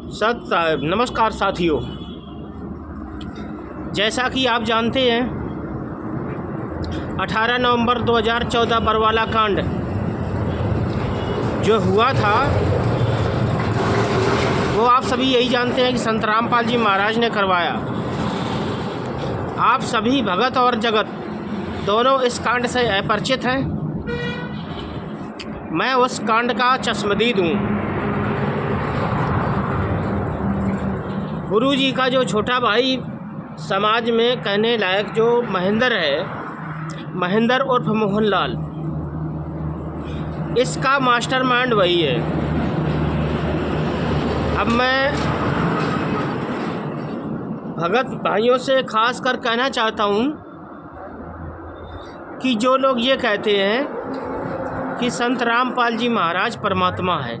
नमस्कार साथियों। जैसा कि आप जानते हैं 18 नवंबर 2014 बरवाला कांड जो हुआ था वो आप सभी यही जानते हैं कि संत रामपाल जी महाराज ने करवाया। आप सभी भगत और जगत दोनों इस कांड से अपरिचित हैं। मैं उस कांड का चश्मदीद हूँ। गुरु जी का जो छोटा भाई समाज में कहने लायक जो महेंद्र है, महेंद्र उर्फ मोहनलाल, इसका मास्टरमाइंड वही है। अब मैं भगत भाइयों से खास कर कहना चाहता हूँ कि जो लोग ये कहते हैं कि संत रामपाल जी महाराज परमात्मा है,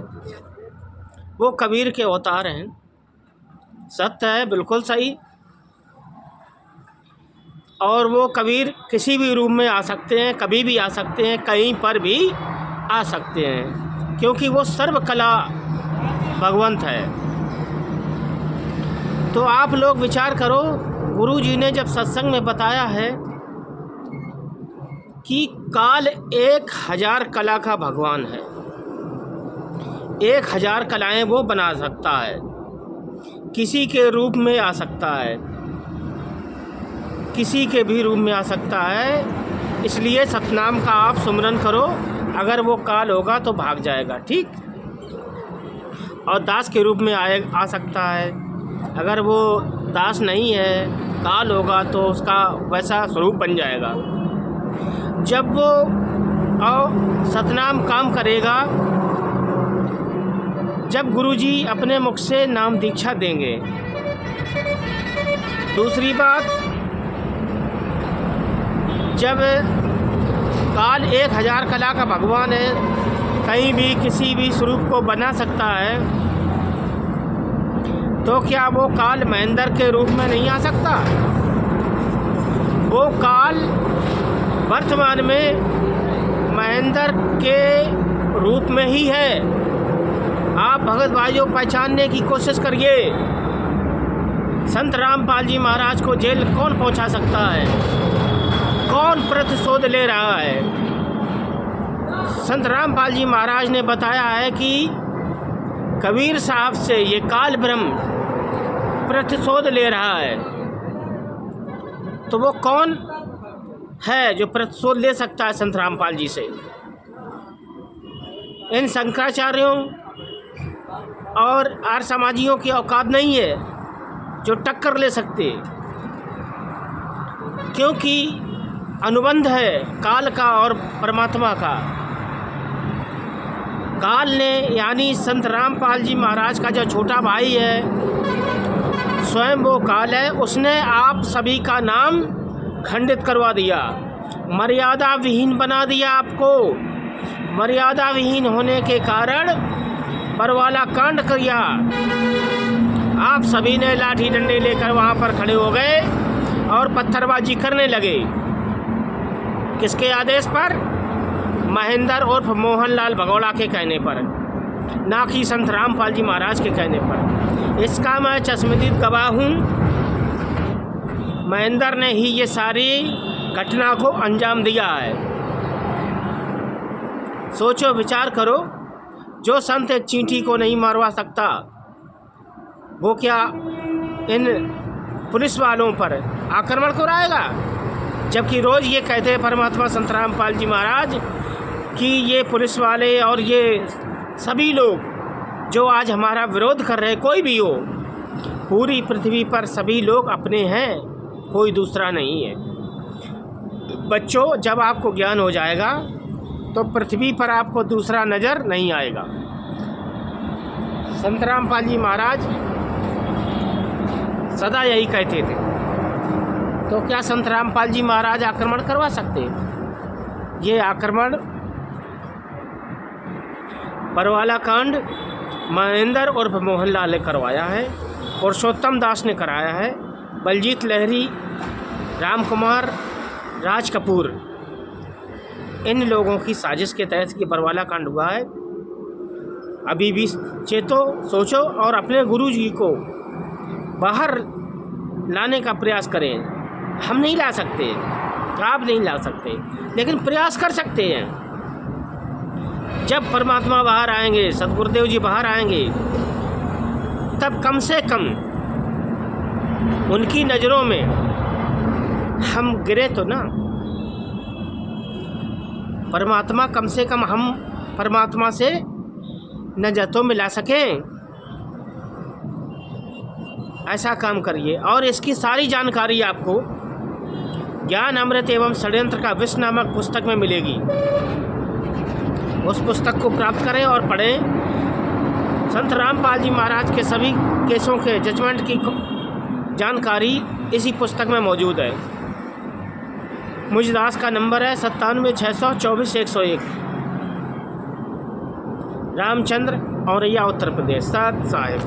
वो कबीर के अवतार हैं, सत्य है, बिल्कुल सही। और वो कबीर किसी भी रूप में आ सकते हैं, कभी भी आ सकते हैं, कहीं पर भी आ सकते हैं, क्योंकि वो सर्वकला भगवंत है। तो आप लोग विचार करो, गुरु जी ने जब सत्संग में बताया है कि काल 1000 कला का भगवान है, 1000 कलाएं वो बना सकता है, किसी के रूप में आ सकता है, किसी के भी रूप में आ सकता है। इसलिए सतनाम का आप सुमरन करो, अगर वो काल होगा तो भाग जाएगा, ठीक। और दास के रूप में आ सकता है, अगर वो दास नहीं है, काल होगा तो उसका वैसा स्वरूप बन जाएगा। जब वो सतनाम काम करेगा, जब गुरुजी अपने मुख से नाम दीक्षा देंगे। दूसरी बात, जब काल 1000 कला का भगवान है, कहीं भी किसी भी स्वरूप को बना सकता है, तो क्या वो काल महेंद्र के रूप में नहीं आ सकता? वो काल वर्तमान में महेंद्र के रूप में ही है। आप भगत भाइयों पहचानने की कोशिश करिए। संत रामपाल जी महाराज को जेल कौन पहुंचा सकता है? कौन प्रतिशोध ले रहा है? संत रामपाल जी महाराज ने बताया है कि कबीर साहब से ये काल ब्रह्म प्रतिशोध ले रहा है। तो वो कौन है जो प्रतिशोध ले सकता है संत रामपाल जी से? इन शंकराचार्यों और आर्य समाजियों की औकात नहीं है जो टक्कर ले सकते, क्योंकि अनुबंध है काल का और परमात्मा का। काल ने यानी संत रामपाल जी महाराज का जो छोटा भाई है, स्वयं वो काल है, उसने आप सभी का नाम खंडित करवा दिया, मर्यादा विहीन बना दिया आपको। मर्यादा विहीन होने के कारण बरवाला कांड किया। आप सभी ने लाठी डंडे लेकर वहाँ पर खड़े हो गए और पत्थरबाजी करने लगे। किसके आदेश पर? महेंद्र उर्फ मोहनलाल भगौड़ा के कहने पर, ना कि संत रामपाल जी महाराज के कहने पर। इसका मैं चश्मदीद गवाह हूँ। महेंद्र ने ही ये सारी घटना को अंजाम दिया है। सोचो, विचार करो, जो संत एक चींटी को नहीं मारवा सकता, वो क्या इन पुलिस वालों पर आक्रमण कराएगा? जबकि रोज़ ये कहते हैं परमात्मा संत रामपाल जी महाराज कि ये पुलिस वाले और ये सभी लोग जो आज हमारा विरोध कर रहे, कोई भी हो, पूरी पृथ्वी पर सभी लोग अपने हैं, कोई दूसरा नहीं है। बच्चों, जब आपको ज्ञान हो जाएगा तो पृथ्वी पर आपको दूसरा नज़र नहीं आएगा। संत रामपाल जी महाराज सदा यही कहते थे। तो क्या संत रामपाल जी महाराज आक्रमण करवा सकते हैं? ये आक्रमण बरवाला कांड महेंद्र उर्फ मोहनलाल ने करवाया है, पुरुषोत्तम दास ने कराया है, बलजीत लहरी, राम कुमार, राज कपूर, इन लोगों की साजिश के तहत ये बरवाला कांड हुआ है। अभी भी चेतो, सोचो और अपने गुरु जी को बाहर लाने का प्रयास करें। हम नहीं ला सकते, आप नहीं ला सकते, लेकिन प्रयास कर सकते हैं। जब परमात्मा बाहर आएंगे, सदगुरुदेव जी बाहर आएंगे, तब कम से कम उनकी नज़रों में हम गिरे तो ना। परमात्मा कम से कम हम परमात्मा से नजर तो मिला सकें। ऐसा काम करिए। और इसकी सारी जानकारी आपको ज्ञान अमृत एवं षड्यंत्र का विष नामक पुस्तक में मिलेगी। उस पुस्तक को प्राप्त करें और पढ़ें। संत रामपाल जी महाराज के सभी केसों के जजमेंट की जानकारी इसी पुस्तक में मौजूद है। मुझदास का नंबर है 97-624-101। रामचंद्र, औरैया, उत्तर प्रदेश। सत साहिब।